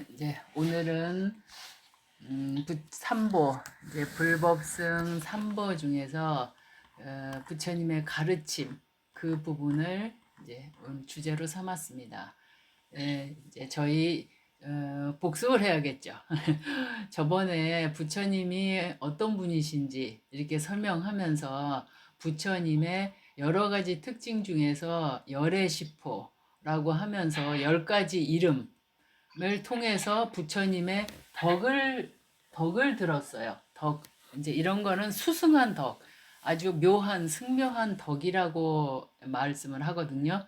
이제 오늘은 삼보, 이제 불법승 삼보 중에서 부처님의 가르침 그 부분을 이제 오늘 주제로 삼았습니다. 이제 저희 복습을 해야겠죠. 저번에 부처님이 어떤 분이신지 이렇게 설명하면서 부처님의 여러 가지 특징 중에서 열애시포라고 하면서 10가지 이름을 통해서 부처님의 덕을 들었어요. 이제 이런 거는 수승한 덕, 아주 묘한, 승묘한 덕이라고 말씀을 하거든요.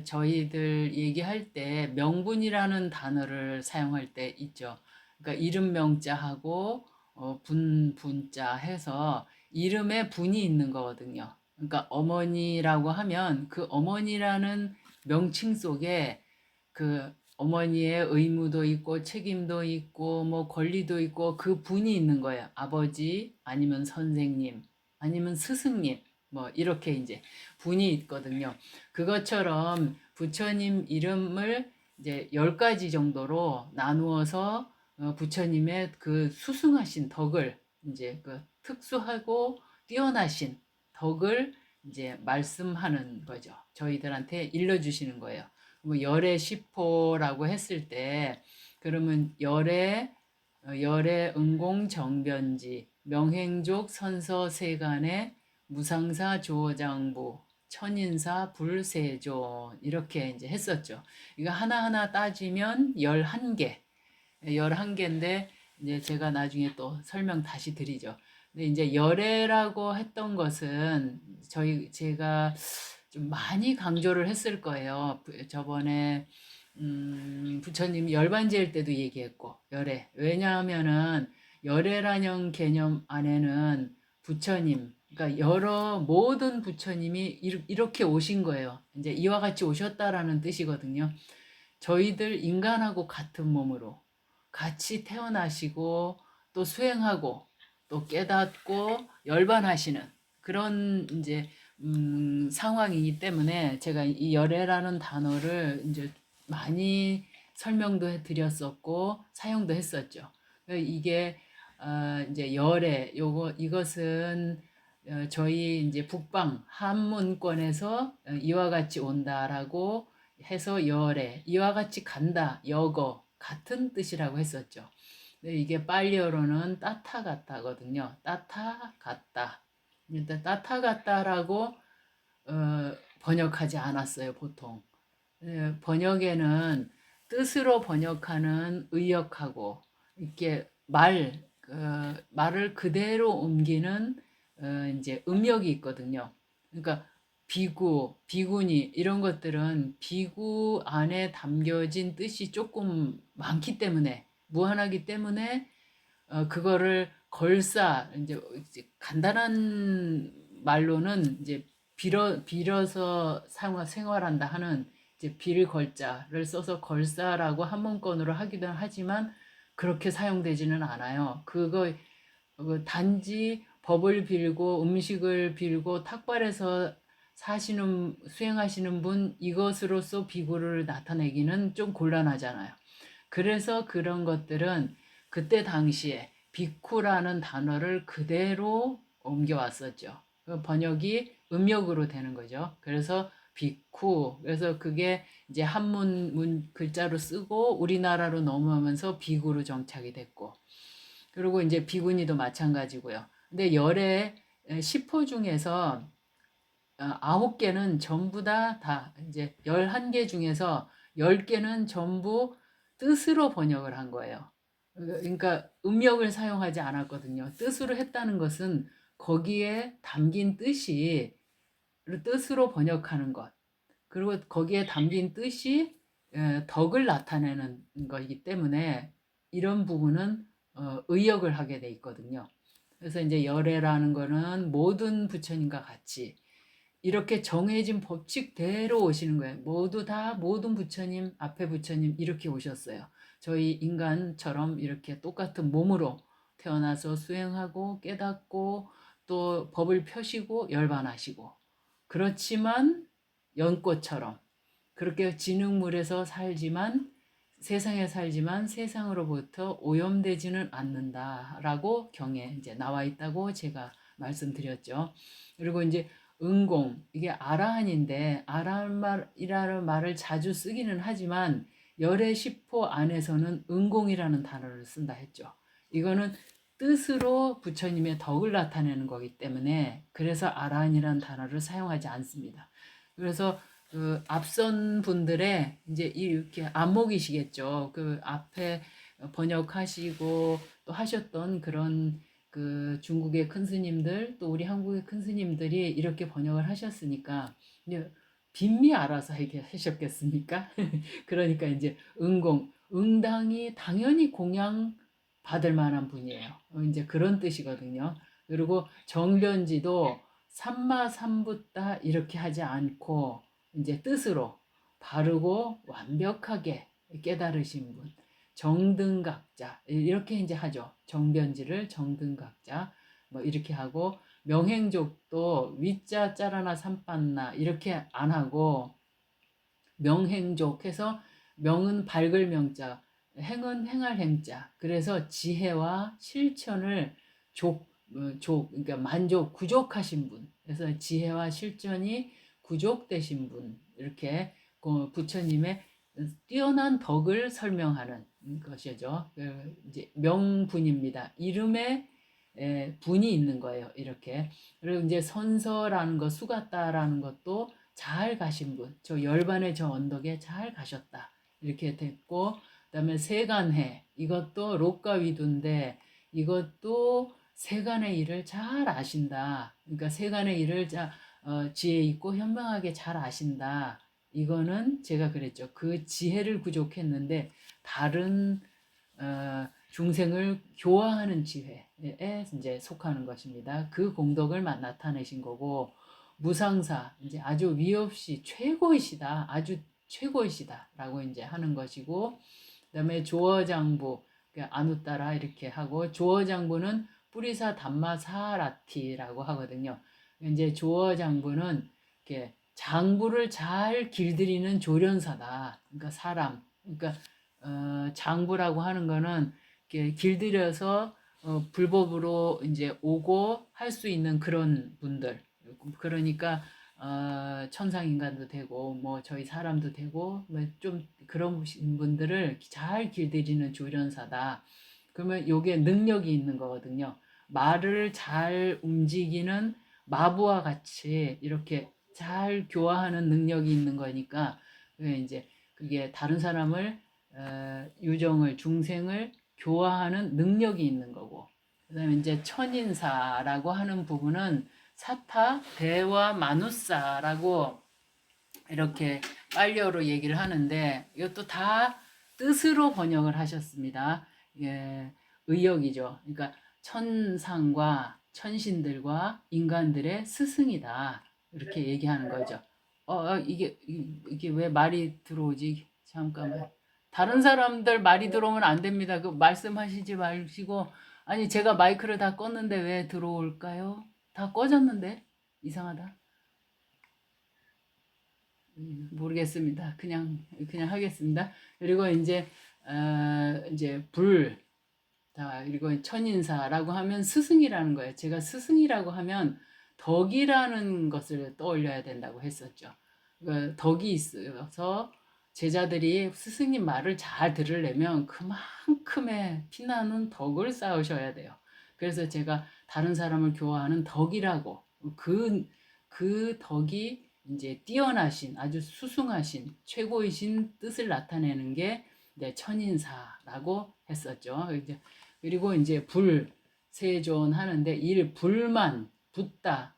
저희들 얘기할 때 명분이라는 단어를 사용할 때 있죠. 그러니까 이름 명자하고 분자 해서 이름에 분이 있는 거거든요. 그러니까 어머니라고 하면 그 어머니라는 명칭 속에 그 어머니의 의무도 있고 책임도 있고 뭐 권리도 있고 그 분이 있는 거예요. 아버지 아니면 선생님 아니면 스승님 뭐 이렇게 이제 분이 있거든요. 그것처럼 부처님 이름을 이제 10가지 정도로 나누어서 부처님의 그 수승하신 덕을 이제 그 특수하고 뛰어나신 덕을 이제 말씀하는 거죠. 저희들한테 일러주시는 거예요. 뭐 열의 시포라고 했을 때 그러면 열의 응공 정변지 명행족 선서 세간의 무상사 조장부 천인사 불세존 이렇게 이제 했었죠. 이거 하나하나 따지면 11개 11개인데 이제 제가 나중에 또 설명 다시 드리죠. 근데 이제 열애라고 했던 것은 제가 좀 많이 강조를 했을 거예요. 저번에 부처님 열반지일 때도 얘기했고 열애. 왜냐하면은 열애라는 개념 안에는 부처님, 그러니까 여러 모든 부처님이 이렇게 오신 거예요. 이제 이와 같이 오셨다라는 뜻이거든요. 저희들 인간하고 같은 몸으로 같이 태어나시고 또 수행하고 또 깨닫고 열반하시는 그런 이제 상황이기 때문에 제가 이 열애라는 단어를 이제 많이 설명도 해드렸었고 사용도 했었죠. 이게 이제 열애 이것은 저희 이제 북방 한문권에서 이와 같이 온다라고 해서 열애 이와 같이 간다 여거 같은 뜻이라고 했었죠. 근데 이게 빨리어로는 따타가타거든요. 따타가타. 일단 따타가타라고 번역하지 않았어요, 보통. 번역에는 뜻으로 번역하는 의역하고 이렇게 말을 그대로 옮기는 이제 음역이 있거든요. 그러니까 비구, 비구니 이런 것들은 비구 안에 담겨진 뜻이 조금 많기 때문에 무한하기 때문에 그거를 걸사 이제 간단한 말로는 이제 빌어서 생활한다 하는 이제 빌 걸자를 써서 걸사라고 한문권으로 하기도 하지만 그렇게 사용되지는 않아요. 단지 법을 빌고 음식을 빌고 탁발해서 수행하시는 분 이것으로서 비구를 나타내기는 좀 곤란하잖아요. 그래서 그런 것들은 그때 당시에 비쿠라는 단어를 그대로 옮겨왔었죠. 그 번역이 음역으로 되는 거죠. 그래서 비쿠. 그래서 그게 이제 한문 글자로 쓰고 우리나라로 넘어오면서 비구로 정착이 됐고. 그리고 이제 비구니도 마찬가지고요. 근데 열의 10호 중에서 9개는 전부 다 이제 11개 중에서 10개는 전부 뜻으로 번역을 한 거예요. 그러니까 음역을 사용하지 않았거든요. 뜻으로 했다는 것은 거기에 담긴 뜻으로 번역하는 것. 그리고 거기에 담긴 뜻이 덕을 나타내는 것이기 때문에 이런 부분은 의역을 하게 돼 있거든요. 그래서 이제 열애라는 거는 모든 부처님과 같이 이렇게 정해진 법칙대로 오시는 거예요. 모든 부처님, 앞에 부처님 이렇게 오셨어요. 저희 인간처럼 이렇게 똑같은 몸으로 태어나서 수행하고 깨닫고 또 법을 펴시고 열반하시고 그렇지만 연꽃처럼 그렇게 진흙물에서 살지만 세상에 살지만 세상으로부터 오염되지는 않는다라고 경에 이제 나와 있다고 제가 말씀드렸죠. 그리고 이제 은공, 이게 아라한인데 아라한이라는 말을 자주 쓰기는 하지만 열의 시포 안에서는 은공이라는 단어를 쓴다 했죠. 이거는 뜻으로 부처님의 덕을 나타내는 거기 때문에 그래서 아라한이라는 단어를 사용하지 않습니다. 그래서 그 앞선 분들의 이제 이렇게 안목이시겠죠. 그 앞에 번역하시고 또 하셨던 그런 그 중국의 큰 스님들 또 우리 한국의 큰 스님들이 이렇게 번역을 하셨으니까 이제 빈미 알아서 이렇게 하셨겠습니까? 그러니까 이제 응공, 응당이 당연히 공양 받을 만한 분이에요. 이제 그런 뜻이거든요. 그리고 정변지도 삼마삼붓다 이렇게 하지 않고 이제 뜻으로 바르고 완벽하게 깨달으신 분. 정등각자 이렇게 이제 하죠. 정변지를 정등각자 뭐 이렇게 하고 명행족도 위자 짜라나 삼빤나 이렇게 안 하고 명행족 해서 명은 밝을 명자 행은 행할 행자 그래서 지혜와 실천을 그러니까 만족 구족하신 분 그래서 지혜와 실천이 구족되신 분 이렇게 그 부처님의 뛰어난 덕을 설명하는 것이죠. 이제 명분입니다. 이름에 분이 있는 거예요. 이렇게. 그리고 이제 선서라는 것, 수갔다라는 것도 잘 가신 분. 저 열반의 저 언덕에 잘 가셨다. 이렇게 됐고, 그다음에 세간해. 이것도 록가 위두인데 이것도 세간의 일을 잘 아신다. 그러니까 세간의 일을 지혜 있고 현명하게 잘 아신다. 이거는 제가 그랬죠. 그 지혜를 구족했는데 다른 중생을 교화하는 지혜에 이제 속하는 것입니다. 그 공덕을 나타내신 거고 무상사 이제 아주 위 없이 최고이시다. 아주 최고이시다라고 이제 하는 것이고 그다음에 조어장부 아누따라 이렇게 하고 조어장부는 뿌리사 담마사라티라고 하거든요. 이제 조어장부는 이렇게 장부를 잘 길들이는 조련사다. 그러니까 사람. 그러니까 장부라고 하는 거는 이렇게 길들여서 불법으로 이제 오고 할 수 있는 그런 분들. 그러니까 천상인간도 되고 뭐 저희 사람도 되고 뭐 좀 그런 분들을 잘 길들이는 조련사다. 그러면 요게 능력이 있는 거거든요. 말을 잘 움직이는 마부와 같이 이렇게 잘 교화하는 능력이 있는 거니까 이제 그게 다른 사람을 유정을 중생을 교화하는 능력이 있는 거고 그다음에 이제 천인사라고 하는 부분은 사타 대와 마누사라고 이렇게 빨려로 얘기를 하는데 이것도 다 뜻으로 번역을 하셨습니다. 예, 의역이죠. 그러니까 천상과 천신들과 인간들의 스승이다. 이렇게 얘기하는 거죠. 이게 왜 말이 들어오지? 잠깐만. 다른 사람들 말이 들어오면 안 됩니다. 그 말씀하시지 마시고 아니 제가 마이크를 다 껐는데 왜 들어올까요? 다 꺼졌는데 이상하다. 모르겠습니다. 그냥 하겠습니다. 그리고 이제 불, 자 그리고 천인사라고 하면 스승이라는 거예요. 제가 스승이라고 하면 덕이라는 것을 떠올려야 된다고 했었죠. 덕이 있어서 제자들이 스승님 말을 잘 들으려면 그만큼의 피나는 덕을 쌓으셔야 돼요. 그래서 제가 다른 사람을 교화하는 덕이라고 그 덕이 이제 뛰어나신 아주 수승하신 최고이신 뜻을 나타내는 게 천인사라고 했었죠. 그리고 이제 불 세존 하는데 일 불만 붓다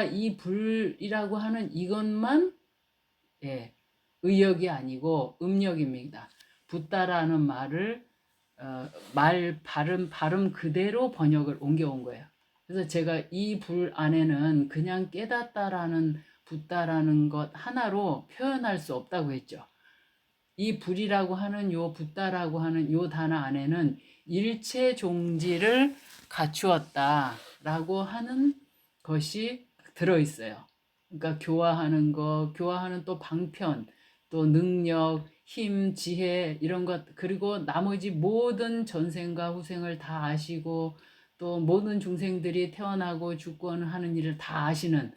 이 불이라고 하는 이것만 예, 의역이 아니고 음역입니다. 붓다라는 말을 발음 그대로 번역을 옮겨온 거예요. 그래서 제가 이 불 안에는 그냥 깨닫다라는 붓다라는 것 하나로 표현할 수 없다고 했죠. 이 불이라고 하는 요 붓다라고 하는 요 단어 안에는 일체 종지를 갖추었다라고 하는 것이 들어있어요. 그러니까 교화하는 또 방편, 또 능력, 힘, 지혜 이런 것 그리고 나머지 모든 전생과 후생을 다 아시고 또 모든 중생들이 태어나고 죽고 하는 일을 다 아시는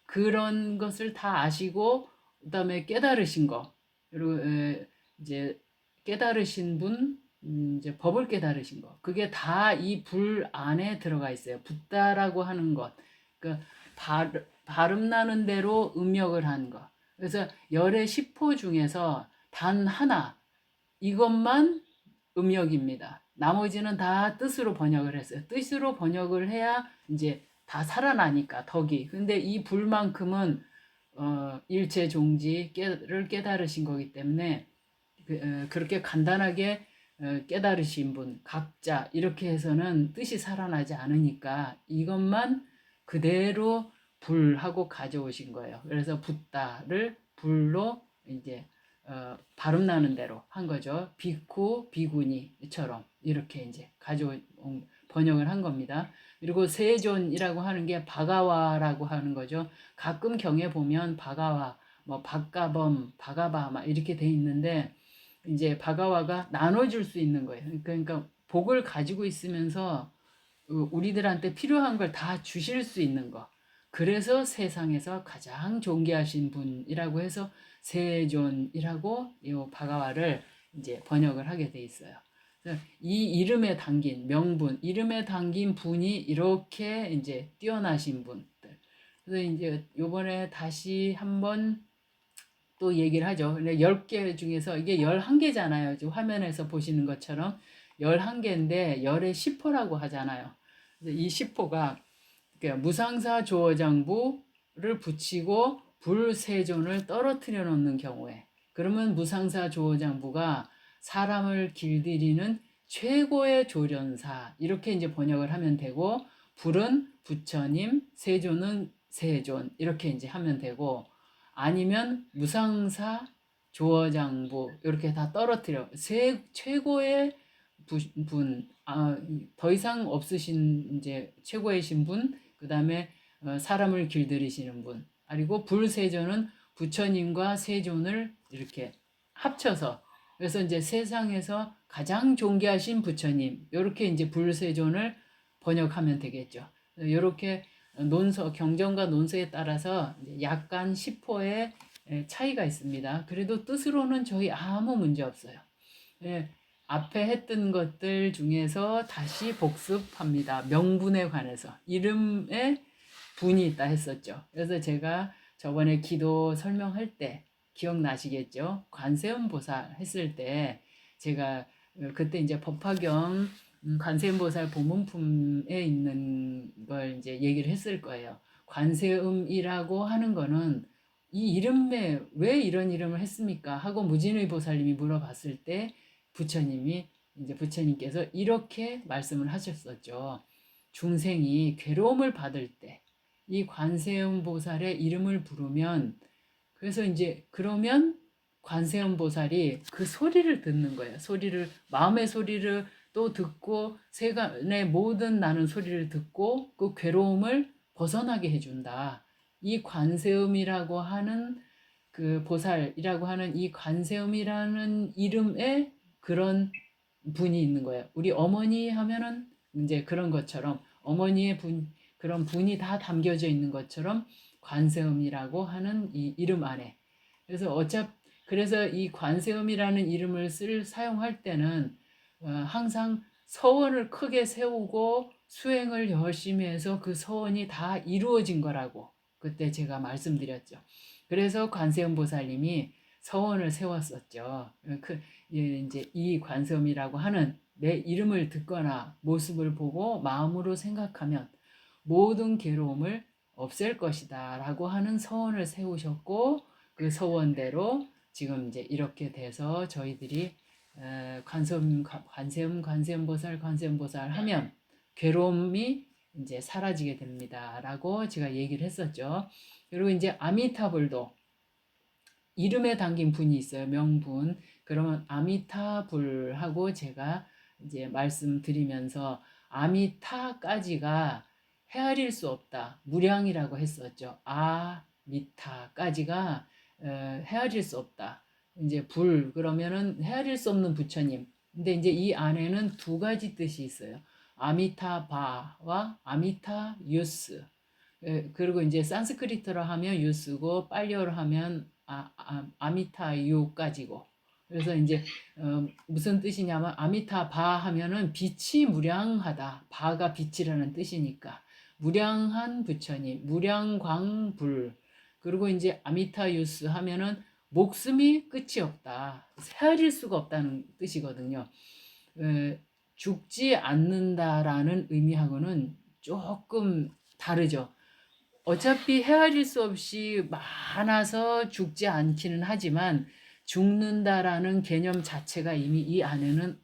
그런 것을 다 아시고 그다음에 깨달으신 거 그리고 이제 깨달으신 분 이제 법을 깨달으신 거 그게 다 이 불 안에 들어가 있어요. 붓다라고 하는 것 그 발음 나는 대로 음역을 한 거. 그래서 열의 10호 중에서 단 하나 이것만 음역입니다. 나머지는 다 뜻으로 번역을 했어요. 뜻으로 번역을 해야 이제 다 살아나니까 덕이. 근데 이 불만큼은 일체 종지를 깨달으신 거기 때문에 그렇게 간단하게 깨달으신 분, 각자 이렇게 해서는 뜻이 살아나지 않으니까 이것만 그대로 불하고 가져오신 거예요. 그래서 붓다를 불로 이제 발음 나는 대로 한 거죠. 비쿠, 비구니처럼 이렇게 이제 가져온 번역을 한 겁니다. 그리고 세존이라고 하는 게 바가와라고 하는 거죠. 가끔 경에 보면 바가와, 뭐 박가범, 바가바 막 이렇게 돼 있는데 이제 바가와가 나눠줄 수 있는 거예요. 그러니까 복을 가지고 있으면서 우리들한테 필요한 걸 다 주실 수 있는 거. 그래서 세상에서 가장 존귀하신 분이라고 해서 세존이라고 이 바가와를 이제 번역을 하게 돼 있어요. 이 이름에 담긴 명분, 이름에 담긴 분이 이렇게 이제 뛰어나신 분들. 그래서 이제 요번에 다시 한번 또 얘기를 하죠. 근데 10개 중에서 이게 11개잖아요. 지금 화면에서 보시는 것처럼 11개인데 열의 10호라고 하잖아요. 이 10호가 무상사 조어장부를 붙이고 불세존을 떨어뜨려 놓는 경우에 그러면 무상사 조어장부가 사람을 길들이는 최고의 조련사 이렇게 이제 번역을 하면 되고 불은 부처님, 세존은 세존 이렇게 이제 하면 되고 아니면 무상사 조어장부 이렇게 다 떨어뜨려 최고의 분, 더 이상 없으신 이제 최고이신 분, 그 다음에 사람을 길들이시는 분, 그리고 불세존은 부처님과 세존을 이렇게 합쳐서 그래서 이제 세상에서 가장 존귀하신 부처님 이렇게 이제 불세존을 번역하면 되겠죠. 이렇게 논서 경전과 논서에 따라서 약간 10호의 차이가 있습니다. 그래도 뜻으로는 저희 아무 문제 없어요. 예, 앞에 했던 것들 중에서 다시 복습합니다. 명분에 관해서 이름에 분이 있다 했었죠. 그래서 제가 저번에 기도 설명할 때 기억나시겠죠? 관세음보살 했을 때 제가 그때 이제 법화경 관세음보살 보문품에 있는 걸 이제 얘기를 했을 거예요. 관세음이라고 하는 거는 이 이름에 왜 이런 이름을 했습니까? 하고 무진의 보살님이 물어봤을 때 부처님이 이제 부처님께서 이렇게 말씀을 하셨었죠. 중생이 괴로움을 받을 때 이 관세음 보살의 이름을 부르면 그래서 이제 그러면 관세음 보살이 그 소리를 듣는 거예요. 소리를 마음의 소리를 또 듣고 세간의 모든 나는 소리를 듣고 그 괴로움을 벗어나게 해준다. 이 관세음이라고 하는 그 보살이라고 하는 이 관세음이라는 이름에 그런 분이 있는 거예요. 우리 어머니 하면은 이제 그런 것처럼 어머니의 그런 분이 다 담겨져 있는 것처럼 관세음이라고 하는 이 이름 안에 그래서 이 관세음이라는 이름을 사용할 때는 항상 서원을 크게 세우고 수행을 열심히 해서 그 서원이 다 이루어진 거라고 그때 제가 말씀드렸죠. 그래서 관세음 보살님이 서원을 세웠었죠. 이제 이 관세음이라고 하는 내 이름을 듣거나 모습을 보고 마음으로 생각하면 모든 괴로움을 없앨 것이다 라고 하는 서원을 세우셨고 그 서원대로 지금 이제 이렇게 돼서 저희들이 관세음보살 하면 괴로움이 이제 사라지게 됩니다 라고 제가 얘기를 했었죠. 그리고 이제 아미타불도 이름에 담긴 분이 있어요. 명분. 그러면 아미타불하고 제가 이제 말씀드리면서 아미타까지가 헤아릴 수 없다. 무량이라고 했었죠. 아미타까지가 헤아릴 수 없다. 이제 불 그러면은 헤아릴 수 없는 부처님. 근데 이제 이 안에는 두 가지 뜻이 있어요. 아미타바와 아미타 유스. 그리고 이제 산스크리트로 하면 유스고 빨리어로 하면 아미타유까지고. 그래서 이제 무슨 뜻이냐면 아미타바 하면은 빛이 무량하다. 바가 빛이라는 뜻이니까 무량한 부처님, 무량광불. 그리고 이제 아미타유스 하면은 목숨이 끝이 없다. 헤아릴 수가 없다는 뜻이거든요. 죽지 않는다라는 의미하고는 조금 다르죠. 어차피 헤아릴 수 없이 많아서 죽지 않기는 하지만 죽는다라는 개념 자체가 이미 이 안에는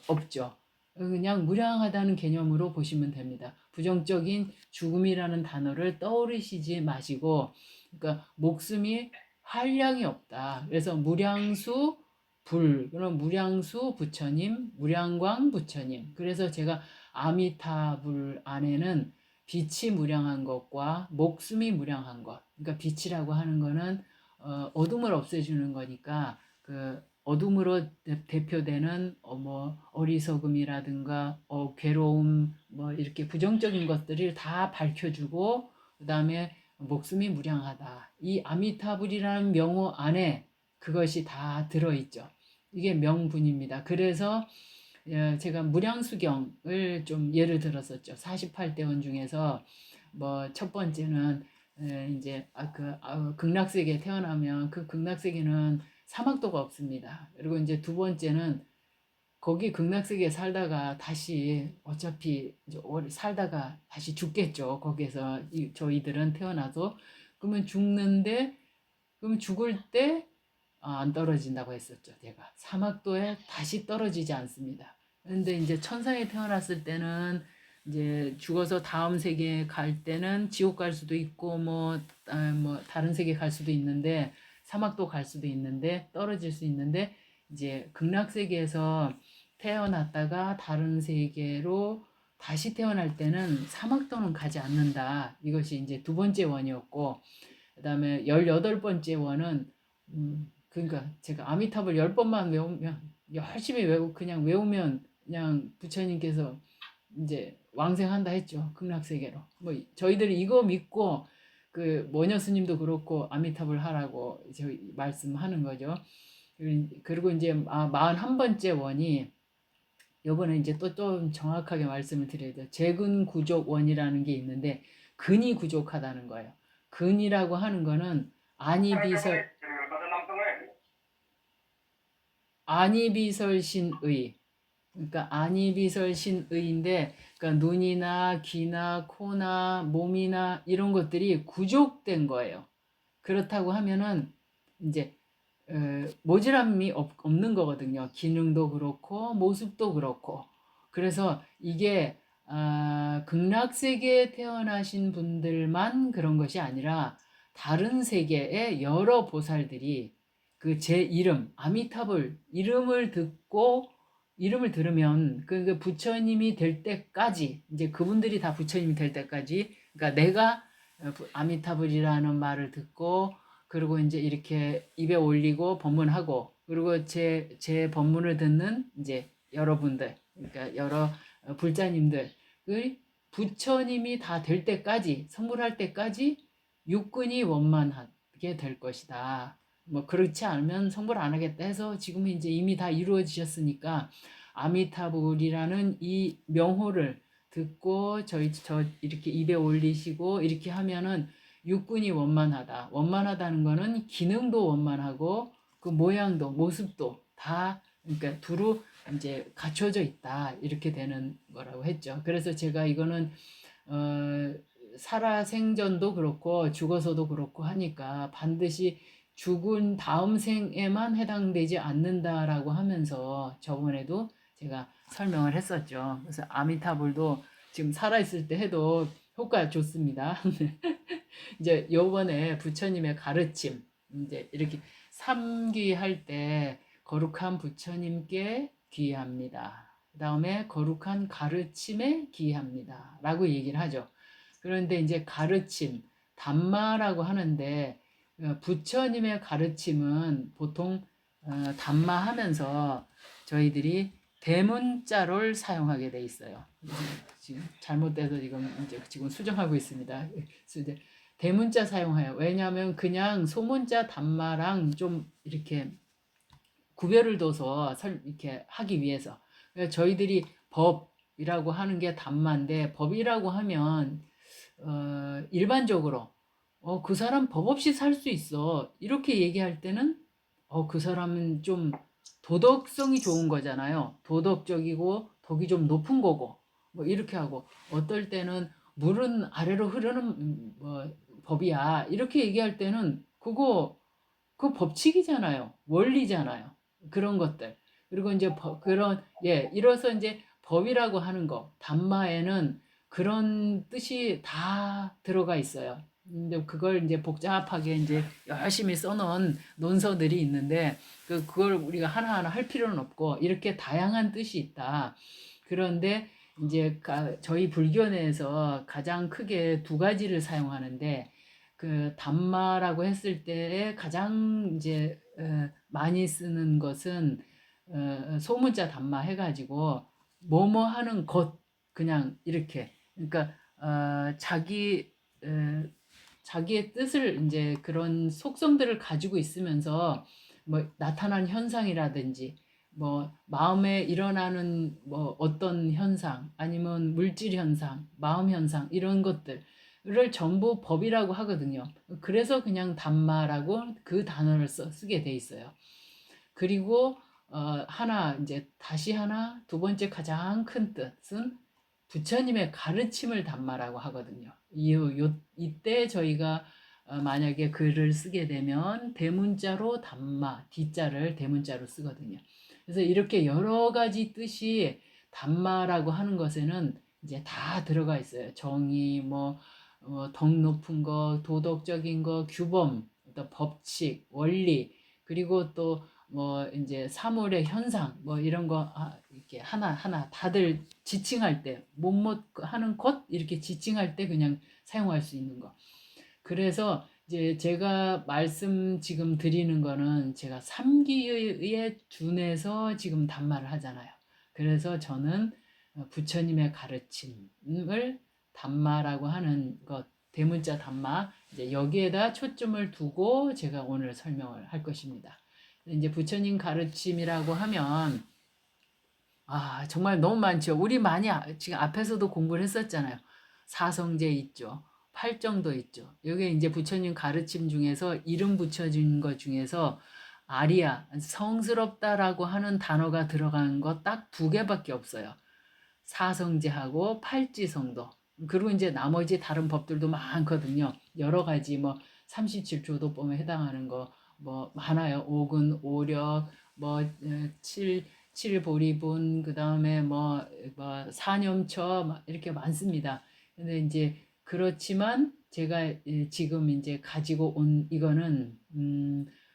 없죠. 그냥 무량하다는 개념으로 보시면 됩니다. 부정적인 죽음이라는 단어를 떠오르시지 마시고, 그러니까 목숨이 한량이 없다. 그래서 무량수 불, 그럼 무량수 부처님, 무량광 부처님. 그래서 제가 아미타불 안에는 빛이 무량한 것과 목숨이 무량한 것. 그러니까 빛이라고 하는 거는 어둠을 없애주는 거니까 그 어둠으로 대표되는 뭐 어리석음이라든가 괴로움 뭐 이렇게 부정적인 것들을 다 밝혀주고 그다음에 목숨이 무량하다. 이 아미타불이라는 명호 안에 그것이 다 들어있죠. 이게 명분입니다. 그래서 제가 무량수경을 좀 예를 들었었죠. 48대원 중에서 뭐 첫 번째는 이제 극락세계에 태어나면 그 극락세계는 사막도가 없습니다. 그리고 이제 두 번째는 거기 극락세계에 살다가 다시 어차피 살다가 다시 죽겠죠. 거기에서 저희들은 태어나서 그러면 죽는데 그럼 죽을 때 안 떨어진다고 했었죠. 제가 사막도에 다시 떨어지지 않습니다. 그런데 이제 천상에 태어났을 때는 이제 죽어서 다음 세계에 갈 때는 지옥 갈 수도 있고 뭐 다른 세계 갈 수도 있는데 사막도 갈 수도 있는데 떨어질 수 있는데 이제 극락 세계에서 태어났다가 다른 세계로 다시 태어날 때는 사막도는 가지 않는다. 이것이 이제 두 번째 원이었고 그다음에 18번째 원은 그러니까 제가 아미타불 10번만 외우면 열심히 그냥 외우면 그냥 부처님께서 이제 왕생한다 했죠. 극락세계로. 뭐 저희들이 이거 믿고 그 모녀 스님도 그렇고 아미타불 하라고 저희 말씀하는 거죠. 그리고 이제 41번째 원이 요번에 이제 또 좀 정확하게 말씀을 드려야 돼요. 재근 구족 원이라는 게 있는데 근이 부족하다는 거예요. 근이라고 하는 거는 안이비설신의 그러니까 안이비설신의인데 그러니까 눈이나 귀나 코나 몸이나 이런 것들이 구족된 거예요. 그렇다고 하면은 이제 모질함이 없는 거거든요. 기능도 그렇고 모습도 그렇고. 그래서 이게 극락세계에 태어나신 분들만 그런 것이 아니라 다른 세계의 여러 보살들이 그 제 이름 아미타불 이름을 들으면 그 부처님이 될 때까지 이제 그분들이 다 부처님이 될 때까지 그러니까 내가 아미타불이라는 말을 듣고 그리고 이제 이렇게 입에 올리고 법문하고 그리고 제 법문을 듣는 이제 여러분들 그러니까 여러 불자님들 부처님이 다 될 때까지 성불할 때까지 육근이 원만하게 될 것이다. 뭐 그렇지 않으면 성불 안 하겠다 해서 지금은 이제 이미 다 이루어지셨으니까 아미타불이라는 이 명호를 듣고 저 이렇게 입에 올리시고 이렇게 하면은 육근이 원만하다. 원만하다는 거는 기능도 원만하고 그 모양도 모습도 다 그러니까 두루 이제 갖춰져 있다. 이렇게 되는 거라고 했죠. 그래서 제가 이거는 살아 생전도 그렇고 죽어서도 그렇고 하니까 반드시 죽은 다음 생에만 해당되지 않는다라고 하면서 저번에도 제가 설명을 했었죠. 그래서 아미타불도 지금 살아있을 때 해도 효과 좋습니다. 이제 요번에 부처님의 가르침 이제 이렇게 삼귀할 때 거룩한 부처님께 귀합니다. 그 다음에 거룩한 가르침에 귀합니다. 라고 얘기를 하죠. 그런데 이제 가르침, 담마라고 하는데 부처님의 가르침은 보통 담마하면서 저희들이 대문자를 사용하게 돼 있어요. 지금 잘못돼서 지금 수정하고 있습니다. 대문자 사용해요. 왜냐하면 그냥 소문자 담마랑 좀 이렇게 구별을 둬서 이렇게 하기 위해서. 저희들이 법이라고 하는 게 담마인데, 법이라고 하면 일반적으로 그 사람 법 없이 살 수 있어, 이렇게 얘기할 때는 그 사람은 좀 도덕성이 좋은 거잖아요. 도덕적이고 덕이 좀 높은 거고, 뭐 이렇게 하고, 어떨 때는 물은 아래로 흐르는 뭐 법이야, 이렇게 얘기할 때는 그 법칙이잖아요. 원리잖아요. 그런 것들. 그리고 이제 그런, 이로써 이제 법이라고 하는 거, 담마에는 그런 뜻이 다 들어가 있어요. 근데 그걸 이제 복잡하게 이제 열심히 써놓은 논서들이 있는데, 그걸 우리가 하나하나 할 필요는 없고, 이렇게 다양한 뜻이 있다. 그런데 이제 저희 불교 내에서 가장 크게 두 가지를 사용하는데, 그 담마라고 했을 때에 가장 이제 많이 쓰는 것은 소문자 담마 해가지고 뭐뭐 하는 것, 그냥 이렇게, 그러니까 자기의 뜻을, 이제 그런 속성들을 가지고 있으면서 뭐 나타난 현상이라든지 뭐 마음에 일어나는 뭐 어떤 현상, 아니면 물질 현상, 마음 현상, 이런 것들 를 전부 법이라고 하거든요. 그래서 그냥 담마라고 그 단어를 쓰게 돼 있어요. 그리고 하나, 이제 다시 하나, 두 번째 가장 큰 뜻은 부처님의 가르침을 담마라고 하거든요. 이때 저희가 만약에 글을 쓰게 되면 대문자로 담마, D자를 대문자로 쓰거든요. 그래서 이렇게 여러 가지 뜻이 담마라고 하는 것에는 이제 다 들어가 있어요. 정의, 덕 높은 거, 도덕적인 거, 규범, 또 법칙, 원리, 그리고 또 뭐 이제 사물의 현상, 뭐 이런 거 이렇게 하나하나 다들 지칭할 때, 뭐뭐 하는 것, 이렇게 지칭할 때 그냥 사용할 수 있는 거. 그래서 이제 제가 말씀 지금 드리는 거는 제가 3기에 준해서 지금 담마를 하잖아요. 그래서 저는 부처님의 가르침을 담마라고 하는 것, 대문자 담마, 이제 여기에다 초점을 두고 제가 오늘 설명을 할 것입니다. 이제 부처님 가르침이라고 하면 정말 너무 많죠. 우리 많이 지금 앞에서도 공부를 했었잖아요. 사성제 있죠. 팔정도 있죠. 여기 이제 부처님 가르침 중에서 이름 붙여진 것 중에서 아리아, 성스럽다라고 하는 단어가 들어간 거 딱 두 개밖에 없어요. 사성제하고 팔지성도. 그리고 이제 나머지 다른 법들도 많거든요. 여러 가지 뭐 37조도법에 해당하는 거 뭐 많아요. 오근, 오력, 뭐 칠보리분, 그 다음에 사념처 이렇게 많습니다. 근데 이제 그렇지만 제가 지금 이제 가지고 온 이거는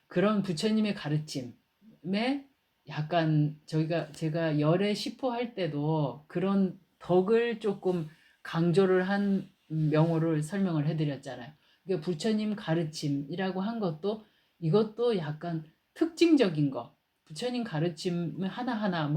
그런 부처님의 가르침에 약간 제가 열애 시포 할 때도 그런 덕을 조금 강조를 한 명호를 설명을 해드렸잖아요. 그러니까 부처님 가르침이라고 한 것도 이것도 약간 특징적인 거. 부처님 가르침 하나하나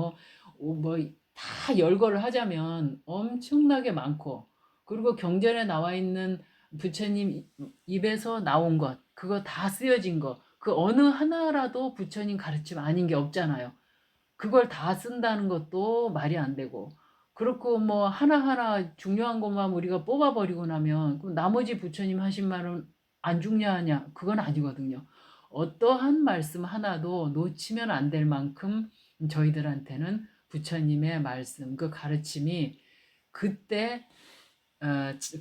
다 열거를 하자면 엄청나게 많고, 그리고 경전에 나와 있는 부처님 입에서 나온 것, 그거 다 쓰여진 거, 그 어느 하나라도 부처님 가르침 아닌 게 없잖아요. 그걸 다 쓴다는 것도 말이 안 되고, 그렇고 뭐 하나하나 중요한 것만 우리가 뽑아버리고 나면 그럼 나머지 부처님 하신 말은 안 중요하냐? 그건 아니거든요. 어떠한 말씀 하나도 놓치면 안 될 만큼 저희들한테는 부처님의 말씀, 그 가르침이 그때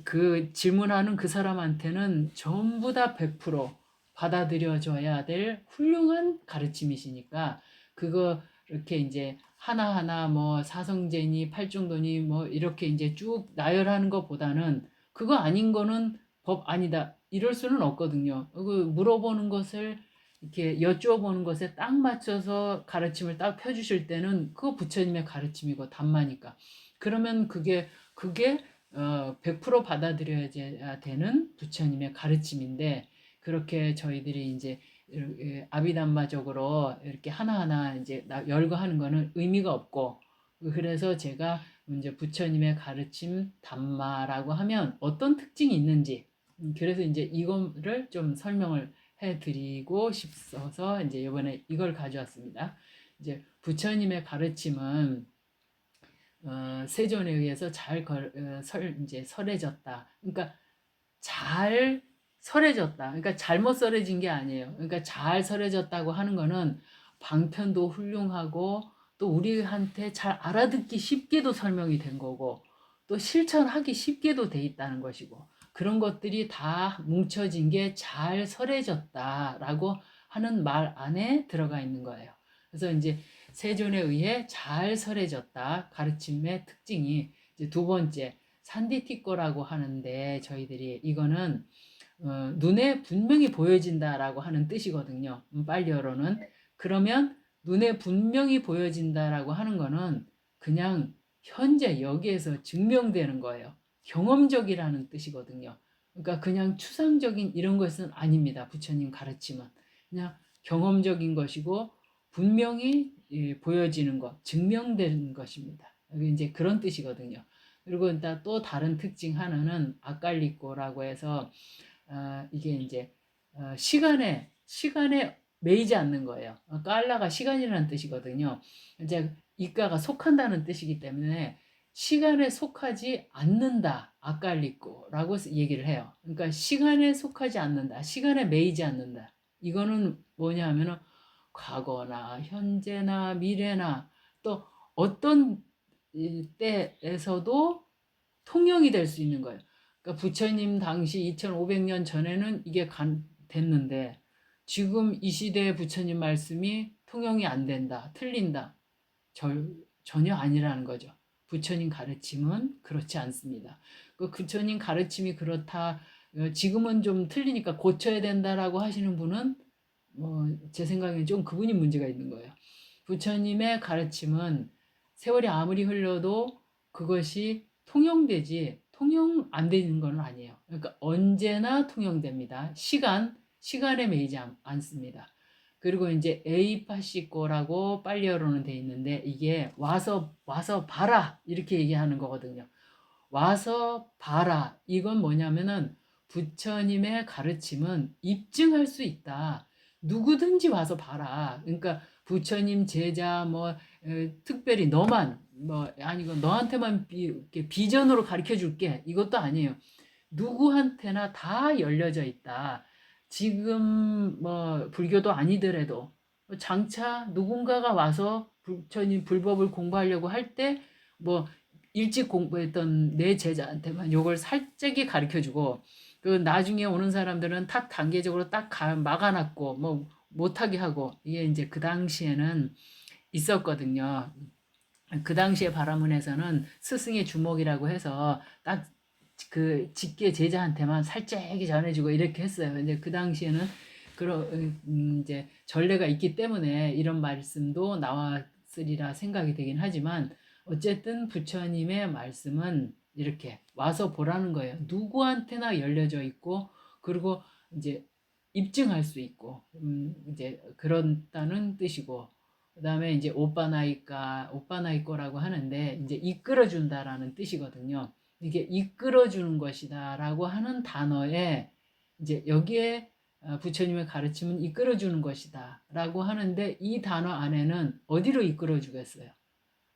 그 질문하는 그 사람한테는 전부 다 100% 받아들여져야 될 훌륭한 가르침이시니까, 그거 이렇게 이제 하나하나 뭐 사성제니 팔중도니 뭐 이렇게 이제 쭉 나열하는 것보다는 그거 아닌 거는 법 아니다, 이럴 수는 없거든요. 그 물어보는 것을 이렇게 여쭈어보는 것에 딱 맞춰서 가르침을 딱 펴주실 때는 그거 부처님의 가르침이고 담마니까. 그러면 그게 100% 받아들여야 되는 부처님의 가르침인데, 그렇게 저희들이 이제 이렇게 아비담마적으로 이렇게 하나하나 이제 열거하는 거는 의미가 없고, 그래서 제가 이제 부처님의 가르침 담마라고 하면 어떤 특징이 있는지, 그래서 이제 이거를 좀 설명을 해드리고 싶어서 이제 이번에 이걸 가져왔습니다. 이제 부처님의 가르침은 세존에 의해서 이제 설해졌다. 그러니까 잘 설해졌다. 그러니까 잘못 설해진 게 아니에요. 그러니까 잘 설해졌다고 하는 거는 방편도 훌륭하고 또 우리한테 잘 알아듣기 쉽게도 설명이 된 거고 또 실천하기 쉽게도 돼 있다는 것이고 그런 것들이 다 뭉쳐진 게 잘 설해졌다라고 하는 말 안에 들어가 있는 거예요. 그래서 이제 세존에 의해 잘 설해졌다. 가르침의 특징이 이제 두 번째 산디티꼬라고 하는데 저희들이 이거는 눈에 분명히 보여진다라고 하는 뜻이거든요. 빨리어로는. 그러면 눈에 분명히 보여진다라고 하는 거는 그냥 현재 여기에서 증명되는 거예요. 경험적이라는 뜻이거든요. 그러니까 그냥 추상적인 이런 것은 아닙니다. 부처님 가르침은. 그냥 경험적인 것이고 분명히 보여지는 것, 증명되는 것입니다. 이제 그런 뜻이거든요. 그리고 또 다른 특징 하나는 아칼리꼬라고 해서 이게 이제 시간에 매이지 않는 거예요. 깔라가 시간이라는 뜻이거든요. 이제 이가가 속한다는 뜻이기 때문에 시간에 속하지 않는다. 아칼리꼬라고 얘기를 해요. 그러니까 시간에 속하지 않는다. 시간에 매이지 않는다. 이거는 뭐냐 하면은 과거나 현재나 미래나 또 어떤 때에서도 통용이 될 수 있는 거예요. 그러니까 부처님 당시 2500년 전에는 이게 됐는데 지금 이 시대의 부처님 말씀이 통용이 안 된다, 틀린다. 전혀 아니라는 거죠. 부처님 가르침은 그렇지 않습니다. 그 부처님 가르침이 그렇다, 지금은 좀 틀리니까 고쳐야 된다라고 하시는 분은 제 생각에는 좀 그분이 문제가 있는 거예요. 부처님의 가르침은 세월이 아무리 흘러도 그것이 통용되지 통용 안 되는 건 아니에요. 그러니까 언제나 통용됩니다. 시간에 매이지 않습니다. 그리고 이제 에이파시코라고 빨리어로는 돼 있는데 이게 와서 봐라 이렇게 얘기하는 거거든요. 와서 봐라. 이건 뭐냐면은 부처님의 가르침은 입증할 수 있다. 누구든지 와서 봐라. 그러니까 부처님 제자 특별히 너만 아니고 너한테만 이렇게 비전으로 가르쳐 줄게. 이것도 아니에요. 누구한테나 다 열려져 있다. 지금 불교도 아니더라도 장차 누군가가 와서 부처님 불법을 공부하려고 할 때 일찍 공부했던 내 제자한테만 요걸 살짝이 가르쳐주고 그 나중에 오는 사람들은 탁 단계적으로 딱 막아놨고 못하게 하고 이게 이제 그 당시에는 있었거든요. 그 당시에 바라문에서는 스승의 주목이라고 해서 딱 그 직계 제자한테만 살짝이 전해주고 이렇게 했어요. 이제 그 당시에는 그런 이제 전례가 있기 때문에 이런 말씀도 나왔으리라 생각이 되긴 하지만 어쨌든 부처님의 말씀은 이렇게 와서 보라는 거예요. 누구한테나 열려져 있고 그리고 이제 입증할 수 있고 이제 그렇다는 뜻이고 그다음에 이제 오빠나이꼬라고 하는데 이제 이끌어준다라는 뜻이거든요. 이게 이끌어주는 것이다라고 하는 단어에 이제 여기에 부처님의 가르침은 이끌어주는 것이다라고 하는데 이 단어 안에는 어디로 이끌어주겠어요?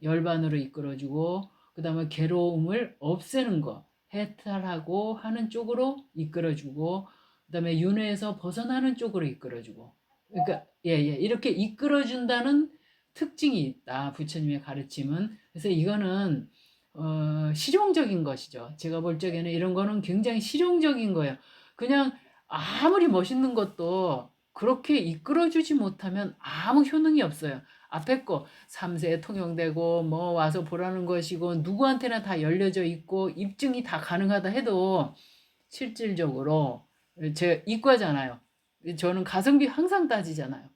열반으로 이끌어주고 그다음에 괴로움을 없애는 거, 해탈하고 하는 쪽으로 이끌어주고 그다음에 윤회에서 벗어나는 쪽으로 이끌어주고 그러니까 이렇게 이끌어준다는 특징이 있다. 부처님의 가르침은. 그래서 이거는 실용적인 것이죠. 제가 볼 적에는 이런 거는 굉장히 실용적인 거예요. 그냥 아무리 멋있는 것도 그렇게 이끌어주지 못하면 아무 효능이 없어요. 앞에 거 3세에 통용되고 와서 보라는 것이고 누구한테나 다 열려져 있고 입증이 다 가능하다 해도 실질적으로 제가 이과잖아요. 저는 가성비 항상 따지잖아요.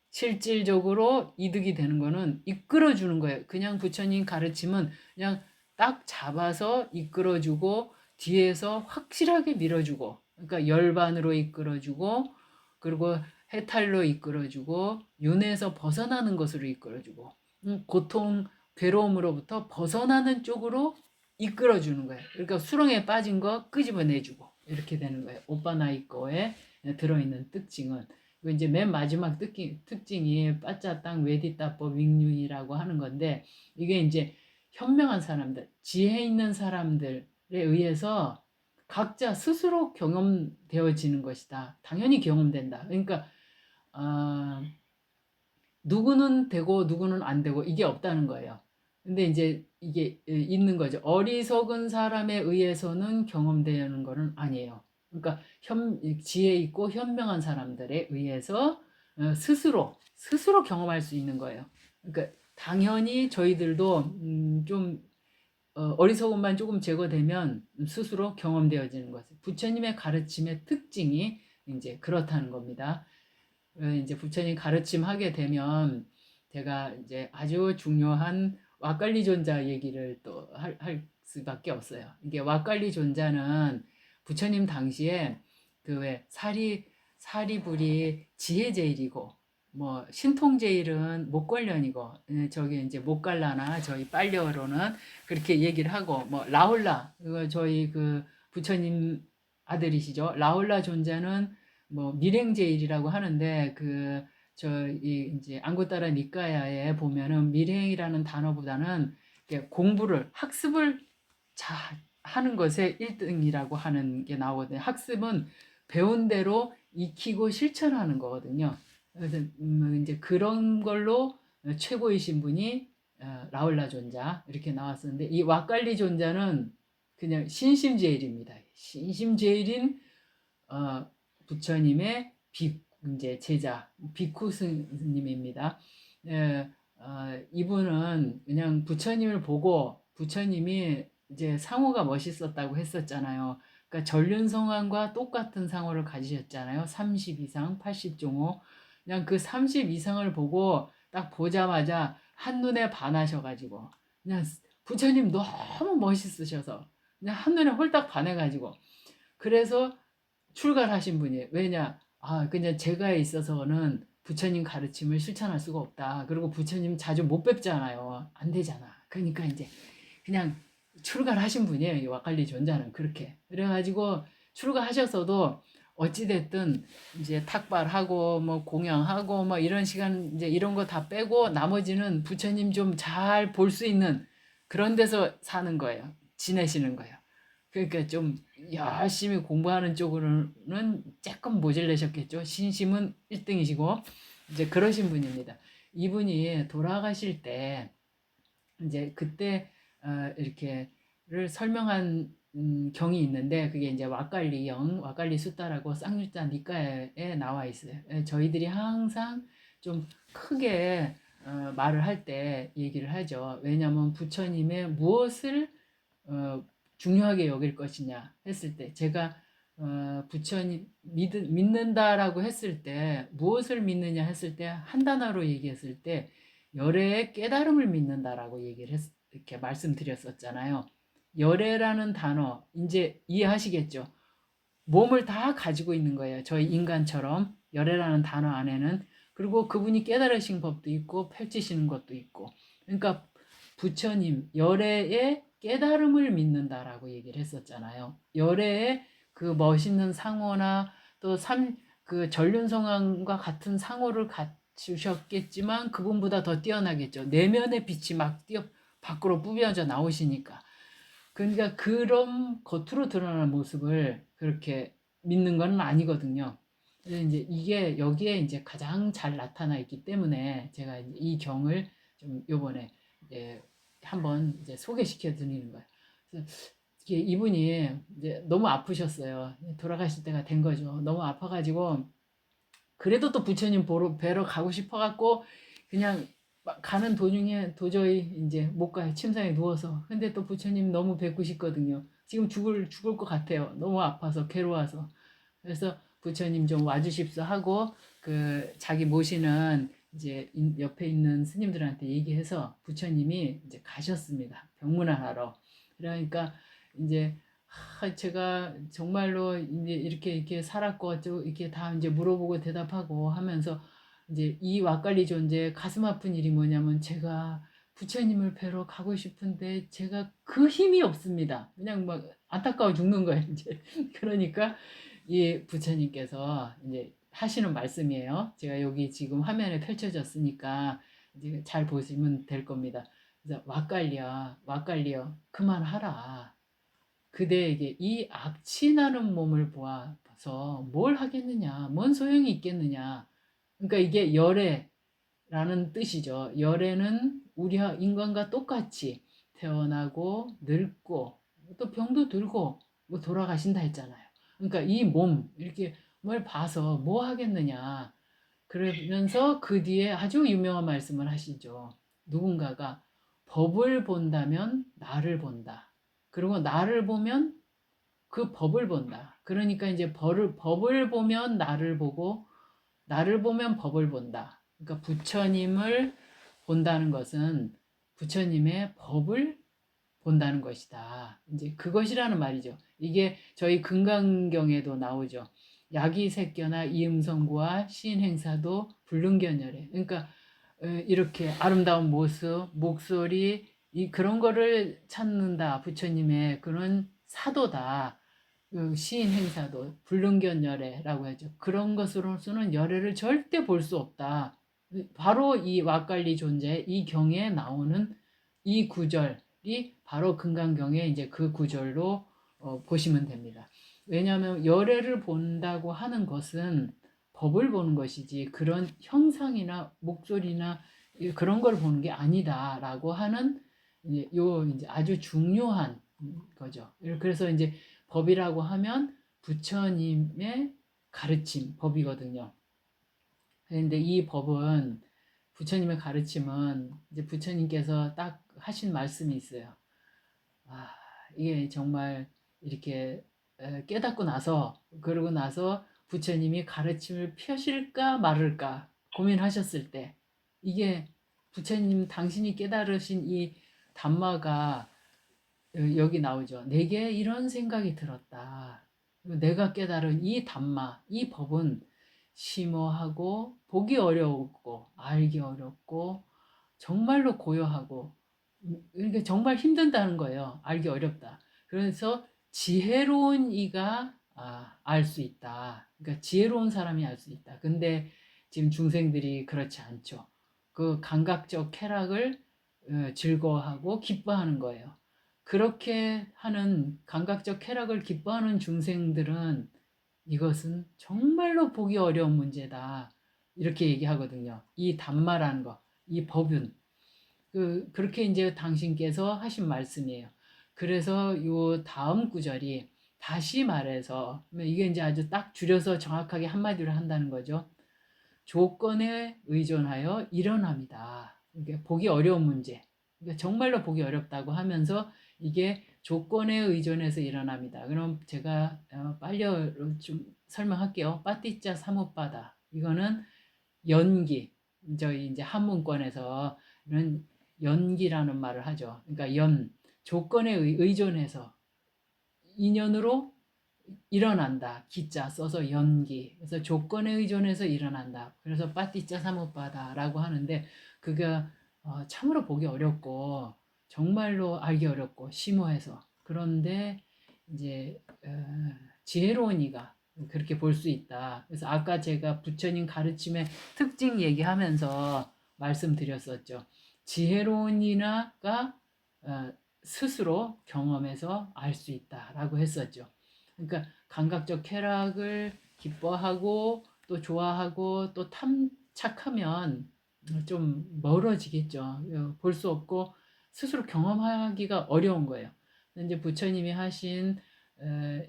실질적으로 이득이 되는 거는 이끌어주는 거예요. 그냥 부처님 가르침은 그냥 딱 잡아서 이끌어주고 뒤에서 확실하게 밀어주고 그러니까 열반으로 이끌어주고 그리고 해탈로 이끌어주고 윤회에서 벗어나는 것으로 이끌어주고 고통, 괴로움으로부터 벗어나는 쪽으로 이끌어주는 거예요. 그러니까 수렁에 빠진 거 끄집어내주고 이렇게 되는 거예요. 오빠나이거에 들어있는 특징은 이제 맨 마지막 특징이 빠짜땅 외디따법 윙륜이라고 하는 건데 이게 이제 현명한 사람들, 지혜 있는 사람들에 의해서 각자 스스로 경험되어지는 것이다. 당연히 경험된다. 그러니까 누구는 되고 누구는 안 되고 이게 없다는 거예요. 근데 이제 이게 있는 거죠. 어리석은 사람에 의해서는 경험되는 거는 아니에요. 그러니까 지혜 있고 현명한 사람들에 의해서 스스로 경험할 수 있는 거예요. 그러니까 당연히 저희들도 좀 어리석음만 조금 제거되면 스스로 경험되어지는 것을 부처님의 가르침의 특징이 이제 그렇다는 겁니다. 이제 부처님 가르침 하게 되면 제가 이제 아주 중요한 왁갈리 존자 얘기를 또 할 수밖에 없어요. 이게 왁갈리 존자는 부처님 당시에 그 왜 사리불이 지혜제일이고 뭐 신통제일은 목걸련이고 저기 이제 목갈라나 저희 빨려로는 그렇게 얘기를 하고 뭐 라홀라 이거 저희 그 부처님 아들이시죠. 라홀라 존자는 뭐 밀행제일이라고 하는데 이 이제 앙구따라 니까야에 보면은 밀행이라는 단어보다는 공부를 학습을 잘 하는 것에 1등이라고 하는 게 나오거든요. 학습은 배운 대로 익히고 실천하는 거거든요. 그래서 이제 그런 걸로 최고이신 분이 라울라 존자 이렇게 나왔었는데 이 왁갈리 존자는 그냥 신심제일입니다. 신심제일인 부처님의 이제 제자 비쿠 스님입니다. 이분은 그냥 부처님을 보고 부처님이 이제 상호가 멋있었다고 했었잖아요. 그러니까 전륜성왕과 똑같은 상호를 가지셨잖아요. 30 이상, 80종호. 그냥 그 30 이상을 보고 딱 보자마자 한눈에 반하셔가지고 그냥 부처님 너무 멋있으셔서 그냥 한눈에 홀딱 반해가지고 그래서 출가하신 분이에요. 왜냐? 그냥 제가에 있어서는 부처님 가르침을 실천할 수가 없다. 그리고 부처님 자주 못 뵙잖아요. 안 되잖아. 그러니까 이제 그냥 출가하신 분이에요. 이 왁갈리 존자는 그렇게. 그래가지고 출가하셔서도 어찌됐든 이제 탁발하고 뭐 공양하고 뭐 이런 시간 이제 이런 거 다 빼고 나머지는 부처님 좀 잘 볼 수 있는 그런 데서 사는 거예요. 지내시는 거예요. 그러니까 좀 열심히 공부하는 쪽으로는 조금 모자라셨겠죠. 신심은 1등이시고 이제 그러신 분입니다. 이분이 돌아가실 때 이제 그때 이렇게를 설명한 경이 있는데 그게 이제 왁갈리 수다라고 쌍유자 니까에 나와 있어요. 저희들이 항상 좀 크게 말을 할 때 얘기를 하죠. 왜냐하면 부처님의 무엇을 중요하게 여길 것이냐 했을 때 제가 부처님 믿는다라고 했을 때 무엇을 믿느냐 했을 때 한 단어로 얘기했을 때 열애의 깨달음을 믿는다라고 이렇게 말씀드렸었잖아요. 열애라는 단어 이제 이해하시겠죠? 몸을 다 가지고 있는 거예요. 저희 인간처럼 열애라는 단어 안에는 그리고 그분이 깨달으신 법도 있고 펼치시는 것도 있고 그러니까 부처님 열애의 깨달음을 믿는다라고 얘기를 했었잖아요. 열애의 그 멋있는 상호나 또 그 전륜성왕과 같은 상호를 갖추셨겠지만 그분보다 더 뛰어나겠죠. 내면의 빛이 막 밖으로 뿌려져 나오시니까. 그러니까 그런 겉으로 드러나는 모습을 그렇게 믿는 건 아니거든요. 이제 이게 여기에 이제 가장 잘 나타나 있기 때문에 제가 이 경을 좀 요번에 이제 한번 이제 소개시켜 드리는 거예요. 그래서 이분이 이제 너무 아프셨어요. 돌아가실 때가 된 거죠. 너무 아파가지고 그래도 또 부처님 뵈러 가고 싶어갖고 그냥 가는 도중에 도저히 이제 못 가요. 침상에 누워서. 근데 또 부처님 너무 뵙고 싶거든요. 지금 죽을 것 같아요. 너무 아파서 괴로워서. 그래서 부처님 좀 와주십사 하고 그 자기 모시는 이제 옆에 있는 스님들한테 얘기해서 부처님이 이제 가셨습니다. 병문안 하러. 그러니까 이제 제가 정말로 이제 이렇게 살았고 어쩌고 이렇게 다 이제 물어보고 대답하고 하면서 이제 이 왁갈리 존재 가슴 아픈 일이 뭐냐면 제가 부처님을 뵈러 가고 싶은데 제가 그 힘이 없습니다. 그냥 막 안타까워 죽는 거예요, 이제. 그러니까 이 부처님께서 이제 하시는 말씀이에요. 제가 여기 지금 화면에 펼쳐졌으니까 이제 잘 보시면 될 겁니다. 그래서 왁갈리야, 왁갈리여, 그만하라. 그대에게 이 악취나는 몸을 보아서 뭘 하겠느냐, 뭔 소용이 있겠느냐. 그러니까 이게 열애라는 뜻이죠. 열애는 우리 인간과 똑같이 태어나고 늙고 또 병도 들고 뭐 돌아가신다 했잖아요. 그러니까 이 몸 이렇게 뭘 봐서 뭐 하겠느냐. 그러면서 그 뒤에 아주 유명한 말씀을 하시죠. 누군가가 법을 본다면 나를 본다. 그리고 나를 보면 그 법을 본다. 그러니까 이제 법을 보면 나를 보고 나를 보면 법을 본다. 그러니까 부처님을 본다는 것은 부처님의 법을 본다는 것이다. 이제 그것이라는 말이죠. 이게 저희 금강경에도 나오죠. 야기색견나 이음성구와 시인행사도 불능견열에. 그러니까 이렇게 아름다운 모습, 목소리 그런 거를 찾는다. 부처님의 그런 사도다. 시인 행사도 불능견열애라고 하죠. 그런 것으로서는 열애를 절대 볼 수 없다. 바로 이 왁갈리 존재, 이 경에 나오는 이 구절이 바로 금강경의 이제 그 구절로 보시면 됩니다. 왜냐하면 열애를 본다고 하는 것은 법을 보는 것이지 그런 형상이나 목소리나 그런 걸 보는 게 아니다라고 하는 이제 아주 중요한 거죠. 그래서 이제 법이라고 하면 부처님의 가르침, 법이거든요. 그런데 이 법은 부처님의 가르침은 이제 부처님께서 딱 하신 말씀이 있어요. 아, 이게 정말 이렇게 깨닫고 나서 그러고 나서 부처님이 가르침을 펴실까 말을까 고민하셨을 때 이게 부처님 당신이 깨달으신 이 담마가 여기 나오죠. 내게 이런 생각이 들었다. 내가 깨달은 이 담마, 이 법은 심오하고 보기 어렵고 알기 어렵고 정말로 고요하고 이게 정말 힘든다는 거예요. 알기 어렵다. 그래서 지혜로운 이가 알 수 있다. 그러니까 지혜로운 사람이 알 수 있다. 근데 지금 중생들이 그렇지 않죠. 그 감각적 쾌락을 즐거워하고 기뻐하는 거예요. 그렇게 하는 감각적 쾌락을 기뻐하는 중생들은 이것은 정말로 보기 어려운 문제다. 이렇게 얘기하거든요. 이 담마라는 거, 이 법은 그렇게 이제 당신께서 하신 말씀이에요. 그래서 요 다음 구절이 다시 말해서 이게 이제 아주 딱 줄여서 정확하게 한마디로 한다는 거죠. 조건에 의존하여 일어납니다. 이게 보기 어려운 문제. 그러니까 정말로 보기 어렵다고 하면서 이게 조건에 의존해서 일어납니다. 그럼 제가 빨리 좀 설명할게요. 빠띠자 사무바다. 이거는 연기. 저희 이제 한문권에서 이런 연기라는 말을 하죠. 그러니까 조건에 의존해서 인연으로 일어난다. 기자 써서 연기. 그래서 조건에 의존해서 일어난다. 그래서 빠띠자 사무바다라고 하는데 그가 참으로 보기 어렵고 정말로 알기 어렵고 심오해서 그런데 이제 지혜로운 이가 그렇게 볼 수 있다. 그래서 아까 제가 부처님 가르침의 특징 얘기하면서 말씀드렸었죠. 지혜로운 이나가 스스로 경험해서 알 수 있다라고 했었죠. 그러니까 감각적 쾌락을 기뻐하고 또 좋아하고 또 탐착하면 좀 멀어지겠죠. 볼 수 없고 스스로 경험하기가 어려운 거예요. 이제 부처님이 하신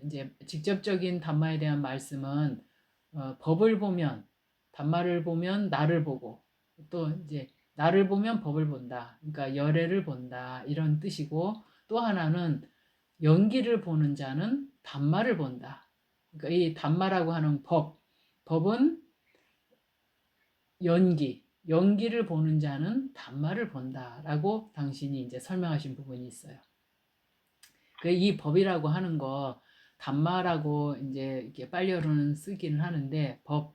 이제 직접적인 담마에 대한 말씀은 법을 보면 담마를 보면 나를 보고 또 이제 나를 보면 법을 본다. 그러니까 열애를 본다. 이런 뜻이고 또 하나는 연기를 보는 자는 담마를 본다. 그러니까 이 담마라고 하는 법은 연기를 보는 자는 담마를 본다라고 당신이 이제 설명하신 부분이 있어요. 그 이 법이라고 하는 거 담마라고 이제 이렇게 빨려로는 쓰기는 하는데 법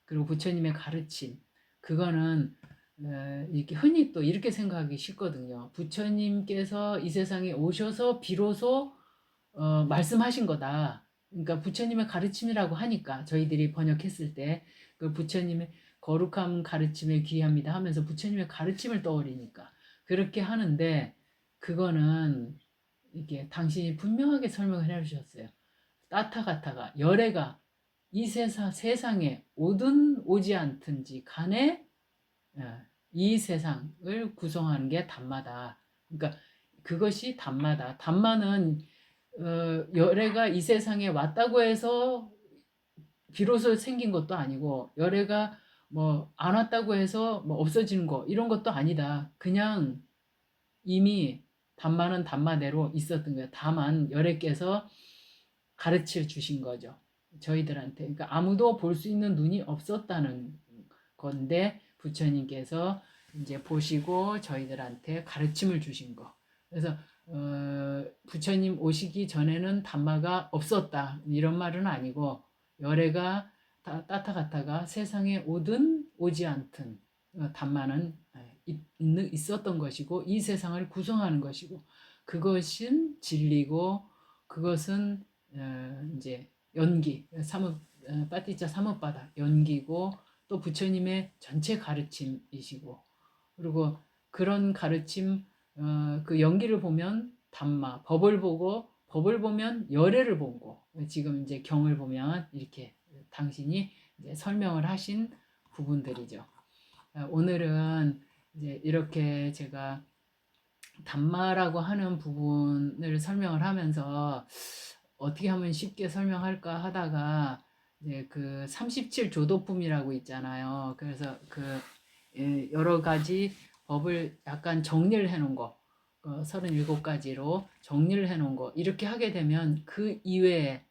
그리고 부처님의 가르침 그거는 이렇게 흔히 또 이렇게 생각하기 쉽거든요. 부처님께서 이 세상에 오셔서 비로소 말씀하신 거다. 그러니까 부처님의 가르침이라고 하니까 저희들이 번역했을 때 그 부처님의 거룩함 가르침에 귀합니다 하면서 부처님의 가르침을 떠올리니까 그렇게 하는데 그거는 이게 당신이 분명하게 설명을 해주셨어요. 따타가타가 열애가 이 세상에 오든 오지 않든지 간에 이 세상을 구성하는 게 담마다. 그러니까 그것이 담마다. 담마는 열애가 이 세상에 왔다고 해서 비로소 생긴 것도 아니고 열애가 뭐 안 왔다고 해서 뭐 없어지는 거 이런 것도 아니다. 그냥 이미 담마는 담마대로 있었던 거예요. 다만 열애께서 가르쳐 주신 거죠. 저희들한테. 그러니까 아무도 볼 수 있는 눈이 없었다는 건데 부처님께서 이제 보시고 저희들한테 가르침을 주신 거. 그래서 부처님 오시기 전에는 담마가 없었다 이런 말은 아니고 열애가 따타가타가 세상에 오든 오지 않든 담마는 있었던 것이고 이 세상을 구성하는 것이고 그것은 진리고 그것은 이제 연기 빠티자 사뭇바다 연기고 또 부처님의 전체 가르침이시고 그리고 그런 가르침 그 연기를 보면 담마 법을 보고 법을 보면 열애를 보고 지금 이제 경을 보면 이렇게 당신이 이제 설명을 하신 부분들이죠. 오늘은 이제 이렇게 제가 담마라고 하는 부분을 설명을 하면서 어떻게 하면 쉽게 설명할까 하다가 이제 그 37조도품이라고 있잖아요. 그래서 그 여러 가지 법을 약간 정리를 해 놓은 거 37가지로 정리를 해 놓은 거 이렇게 하게 되면 그 이외의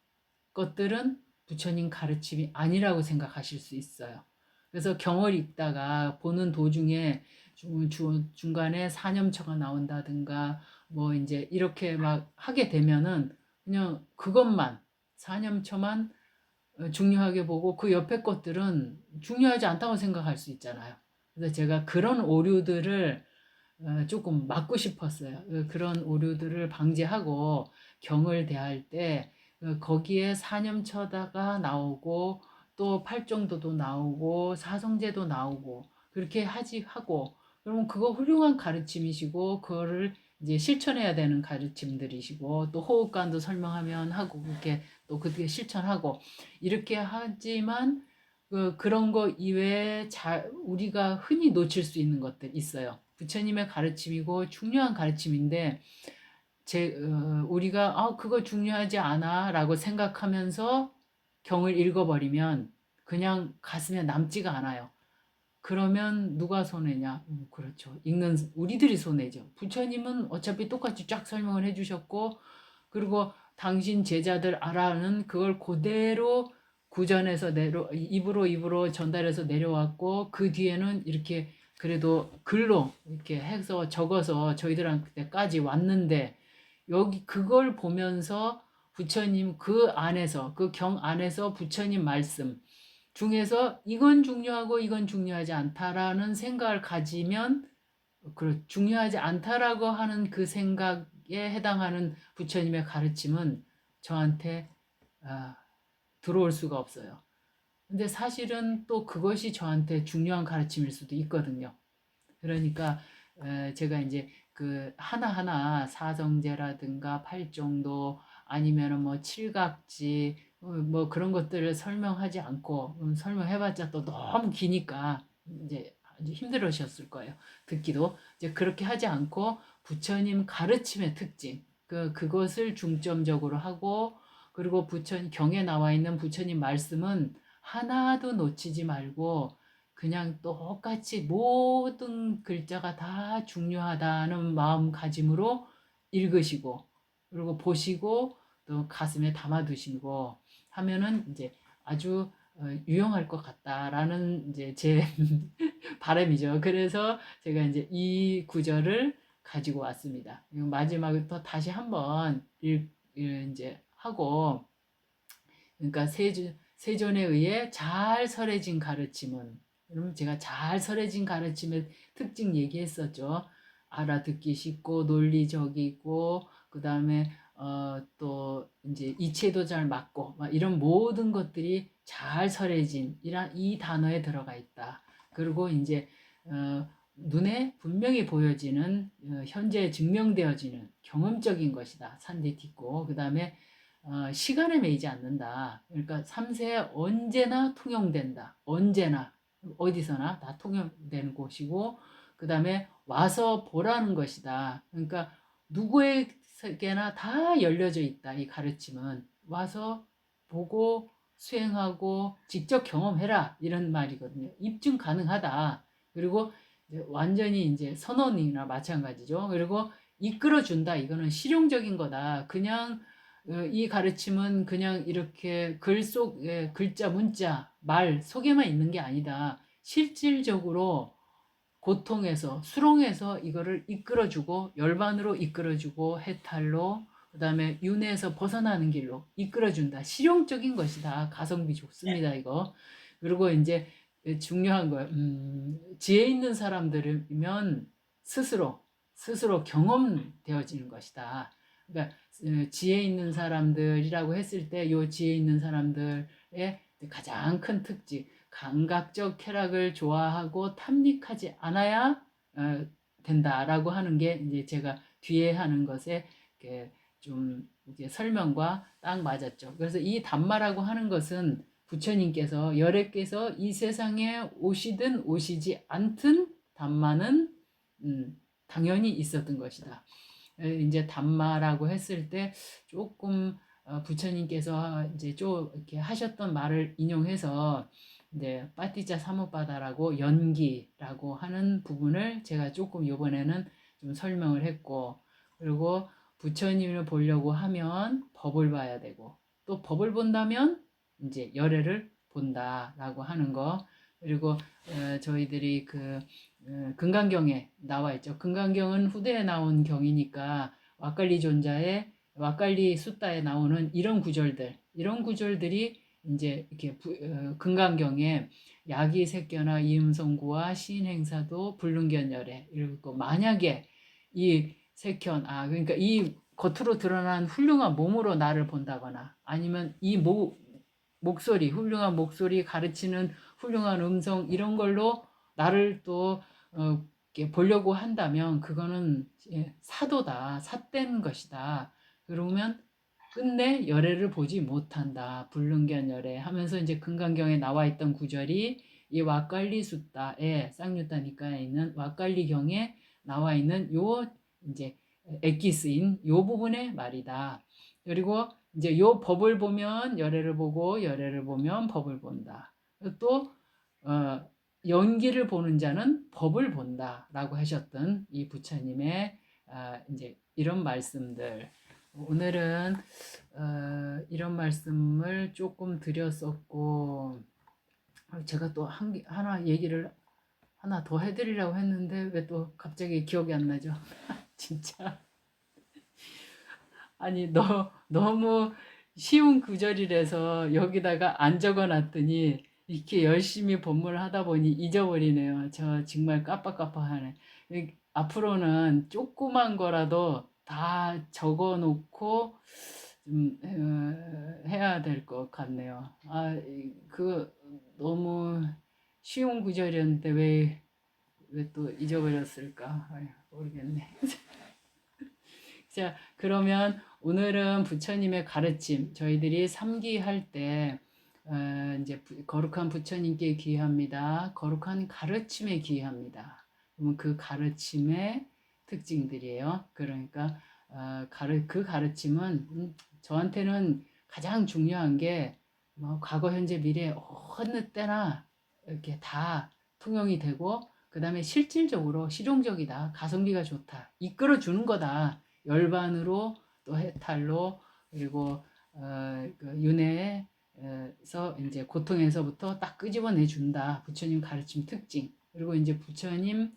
것들은 부처님 가르침이 아니라고 생각하실 수 있어요. 그래서 경을 읽다가 보는 도중에 중간에 사념처가 나온다든가 뭐 이제 이렇게 막 하게 되면은 그냥 그것만 사념처만 중요하게 보고 그 옆에 것들은 중요하지 않다고 생각할 수 있잖아요. 그래서 제가 그런 오류들을 조금 막고 싶었어요. 그런 오류들을 방지하고 경을 대할 때 거기에 사념처다가 나오고 또 팔정도도 나오고 사성제도 나오고 그렇게 하고 그러면 그거 훌륭한 가르침이시고 그거를 이제 실천해야 되는 가르침들이시고 또 호흡관도 설명하면 하고 그렇게 또 그렇게 실천하고 이렇게 하지만 그런 거 이외에 우리가 흔히 놓칠 수 있는 것들 있어요. 부처님의 가르침이고 중요한 가르침인데 우리가 그거 중요하지 않아 라고 생각하면서 경을 읽어버리면 그냥 가슴에 남지가 않아요. 그러면 누가 손해냐? 그렇죠. 읽는 우리들이 손해죠. 부처님은 어차피 똑같이 쫙 설명을 해주셨고 그리고 당신 제자들 알아는 그걸 그대로 구전에서 입으로 전달해서 내려왔고 그 뒤에는 이렇게 그래도 글로 이렇게 해서 적어서 저희들한테까지 왔는데 여기 그걸 보면서 부처님 그 안에서 그 경 안에서 부처님 말씀 중에서 이건 중요하고 이건 중요하지 않다라는 생각을 가지면 중요하지 않다라고 하는 그 생각에 해당하는 부처님의 가르침은 저한테 들어올 수가 없어요. 근데 사실은 또 그것이 저한테 중요한 가르침일 수도 있거든요. 그러니까 제가 이제 그 하나하나 사정제라든가 팔정도 아니면은 뭐 칠각지 뭐 그런 것들을 설명하지 않고 설명해봤자 또 너무 기니까 이제 아주 힘들으셨을 거예요. 듣기도 이제 그렇게 하지 않고 부처님 가르침의 특징 그것을 중점적으로 하고 그리고 부처님 경에 나와 있는 부처님 말씀은 하나도 놓치지 말고 그냥 똑같이 모든 글자가 다 중요하다는 마음가짐으로 읽으시고 그리고 보시고 또 가슴에 담아두시고 하면은 이제 아주 유용할 것 같다라는 이제 제 바람이죠. 그래서 제가 이제 이 구절을 가지고 왔습니다. 마지막에 또 다시 한번 이제 하고, 그러니까 세존에 의해 잘 설해진 가르침은, 그럼 제가 잘 설해진 가르침의 특징 얘기했었죠. 알아듣기 쉽고 논리적이고, 그 다음에 또 이제 이치에도 잘 맞고, 막 이런 모든 것들이 잘 설해진 이 단어에 들어가 있다. 그리고 이제 눈에 분명히 보여지는, 현재 증명되어지는 경험적인 것이다. 산디티고, 그 다음에 시간에 매이지 않는다. 그러니까 3세에 언제나 통용된다. 언제나 어디서나 다 통용되는 곳이고, 그 다음에 와서 보라는 것이다. 그러니까 누구에게나 다 열려져 있다. 이 가르침은 와서 보고 수행하고 직접 경험해라, 이런 말이거든요. 입증 가능하다. 그리고 완전히 이제 선언이나 마찬가지죠. 그리고 이끌어준다. 이거는 실용적인 거다. 그냥 이 가르침은 그냥 이렇게 글자, 문자, 말 속에만 있는 게 아니다. 실질적으로 고통에서, 수롱에서 이거를 이끌어주고, 열반으로 이끌어주고, 해탈로, 그 다음에 윤회에서 벗어나는 길로 이끌어준다. 실용적인 것이다. 가성비 좋습니다, 이거. 그리고 이제 중요한 거예요. 지혜 있는 사람들이면 스스로 경험되어지는 것이다. 그러니까 지혜 있는 사람들이라고 했을 때, 요 지혜 있는 사람들의 가장 큰 특징, 감각적 쾌락을 좋아하고 탐닉하지 않아야 된다라고 하는 게 이제 제가 뒤에 하는 것에 좀 이제 설명과 딱 맞았죠. 그래서 이 담마라고 하는 것은 부처님께서 열애께서 이 세상에 오시든 오시지 않든 담마는 당연히 있었던 것이다. 이제 담마라고 했을 때 조금 부처님께서 이제 좀 이렇게 하셨던 말을 인용해서 이제 빠띠자 사무바다라고 연기라고 하는 부분을 제가 조금 이번에는 좀 설명을 했고, 그리고 부처님을 보려고 하면 법을 봐야 되고, 또 법을 본다면 이제 열애를 본다라고 하는 거. 그리고 저희들이 금강경에 나와 있죠. 금강경은 후대에 나온 경이니까 왁갈리 존자의 왁갈리 숫다에 나오는 이런 구절들이 이제 이렇게 금강경에 야기 색견화 이음성구와 시인행사도 불능견열애, 이러고 만약에 이 색견, 그러니까 이 겉으로 드러난 훌륭한 몸으로 나를 본다거나, 아니면 이 목소리, 훌륭한 목소리, 가르치는 훌륭한 음성, 이런 걸로 나를 또 이렇게 보려고 한다면 그거는 사도다, 삿된 것이다. 그러면 끝내 열애를 보지 못한다. 불능견열애 하면서 이제 금강경에 나와 있던 구절이 이 왁갈리 숫다에, 쌍유타니까에 있는 왁갈리경에 나와 있는 요 이제 엑기스인 요 부분의 말이다. 그리고 이제 요 법을 보면 열애를 보고, 열애를 보면 법을 본다. 또 연기를 보는 자는 법을 본다라고 하셨던 이 부처님의 이제 이런 말씀들. 오늘은 이런 말씀을 조금 드렸었고, 제가 또 하나 얘기를 하나 더 해드리려고 했는데 왜 또 갑자기 기억이 안 나죠? 진짜. 아니, 너무 쉬운 구절이라서 여기다가 안 적어놨더니 이렇게 열심히 본문을 하다 보니 잊어버리네요. 저 정말 깜빡깜빡하네. 앞으로는 조그만 거라도 다 적어놓고 좀 해야 될 것 같네요. 너무 쉬운 구절이었는데 왜 또 잊어버렸을까? 모르겠네. 자, 그러면 오늘은 부처님의 가르침, 저희들이 삼기할 때 이제 거룩한 부처님께 기합니다. 거룩한 가르침에 기합니다. 그러면 그 가르침의 특징들이에요. 그러니까 그 가르침은 저한테는 가장 중요한 게 과거, 현재, 미래 어느 때나 이렇게 다 통용이 되고, 그 다음에 실질적으로 실용적이다, 가성비가 좋다, 이끌어 주는 거다. 열반으로 또 해탈로, 그리고 윤회에서 이제 고통에서부터 딱 끄집어내 준다. 부처님 가르침 특징. 그리고 이제 부처님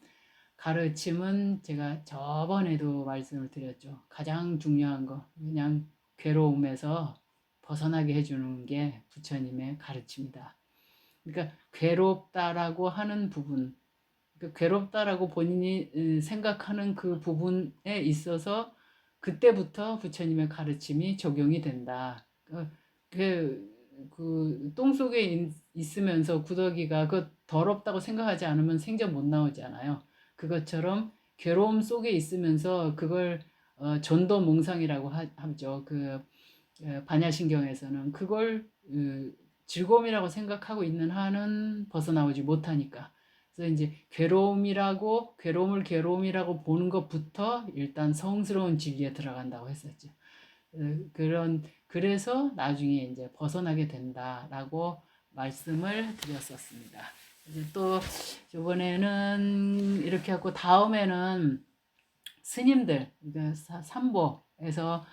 가르침은 제가 저번에도 말씀을 드렸죠. 가장 중요한 거 그냥 괴로움에서 벗어나게 해주는 게 부처님의 가르침이다. 그러니까 괴롭다라고 하는 부분, 그러니까 괴롭다라고 본인이 생각하는 그 부분에 있어서 그때부터 부처님의 가르침이 적용이 된다. 똥 속에 있으면서 구더기가 그 더럽다고 생각하지 않으면 생전 못 나오잖아요. 그것처럼 괴로움 속에 있으면서 그걸 전도몽상이라고 하죠. 반야신경에서는 그걸 즐거움이라고 생각하고 있는 한은 벗어나오지 못하니까. 그래서 이제 괴로움을 괴로움이라고 보는 것부터 일단 성스러운 진리에 들어간다고 했었죠. 그래서 나중에 이제 벗어나게 된다라고 말씀을 드렸었습니다. 또 이번에는 이렇게 하고 다음에는 스님들, 그러니까 삼보에서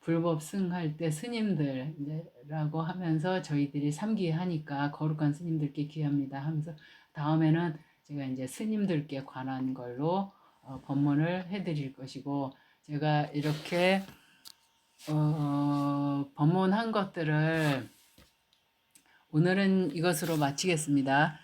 불법 승할 때 스님들이라고 하면서 저희들이 삼기하니까 거룩한 스님들께 기합니다 하면서 다음에는 제가 이제 스님들께 관한 걸로 법문을 해드릴 것이고, 제가 이렇게 법문한 것들을 오늘은 이것으로 마치겠습니다.